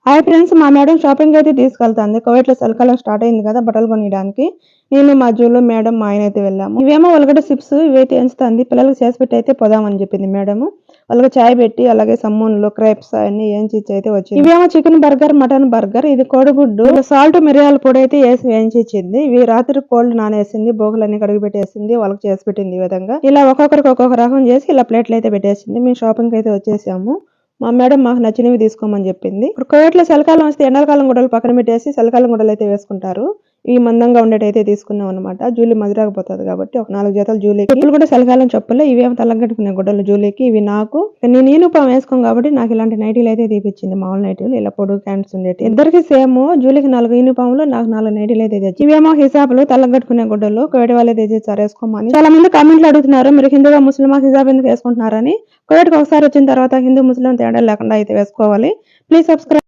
Hi friends, మా madam shopping అయితే తీసుకెళ్తాంది. కువైట్లో చలికాలం స్టార్ట్ అయింది కదా, బట్టలు కొనియడానికి. నేను మా జూలు మేడం మా ఆయన అయితే వెళ్ళాము. ఇవేమో ఉల్లగడ్డ చిప్స్ ఇవైతే ఎంచుతుంది. పిల్లలకు చేసి పెట్టి అయితే పోదామని చెప్పింది మేడం. వాళ్ళకి చాయ్ పెట్టి అలాగే సమ్మూన్లు క్రేప్స్ అన్ని ఏంచి అయితే వచ్చింది. ఇవేమో చికెన్ బర్గర్, మటన్ బర్గర్, ఇది కోడిగుడ్డు, సాల్ట్ మిరియాల పొడి అయితే వేసి వేయించి ఇచ్చింది. ఇవి రాత్రి కోల్డ్ నానేసింది, బోగులన్నీ కడిగి పెట్టేసింది, వాళ్ళకి చేసి పెట్టింది. ఈ విధంగా ఇలా ఒక్కొక్కరికి ఒక్కొక్క రకం చేసి ఇలా ప్లేట్లు అయితే పెట్టేసింది. మేము షాపింగ్ అయితే వచ్చేసాము. మా మేడం మాకు నచ్చినవి తీసుకోమని చెప్పింది. ఇప్పుడు కోవిడ్లో చలికాలం వస్తే ఎండాకాలం గుడ్డలు పక్కన పెట్టేసి చలికాలం గుడ్డలు అయితే వేసుకుంటారు. ఇవి మందంగా ఉండేటైతే తీసుకున్నాం అనమాట. జూలీ మదిరాకపోతుంది కాబట్టి ఒక 4 జతలు జూలీకి. చెప్పులు కూడా చలికాలం చెప్పులే. ఇవేమో తలగట్టుకునే గుడ్డలు జూలీకి. ఇవి నాకు నేను యూనిఫామ్ వేసుకోం కాబట్టి నాకు ఇలాంటి నైటీలు అయితే తీపిచ్చింది. మామూలు నైటీలు ఇలా పొడుగు క్యాంట్స్ ఉండేవి. ఇద్దరికి సేమ్. జూలీకి 4 యూనిఫామ్లు, నాకు 4 నైటీలు అయితే తెచ్చి. ఇవేమో హిజాబులు, తలగట్టుకునే గుడ్డలు కోవిడ్ వాళ్ళే తెచ్చిచ్చారు వేసుకోమని. చాలా మంది కామెంట్లు అడుగుతున్నారు, మీరు హిందూగా ముస్లిమా హిజాబ్ ఎందుకు వేసుకుంటున్నారని. కోవిడ్కి ఒకసారి వచ్చిన తర్వాత హిందూ ముస్లిం తేడా లేకుండా అయితే వేసుకోవాలి. Please subscribe.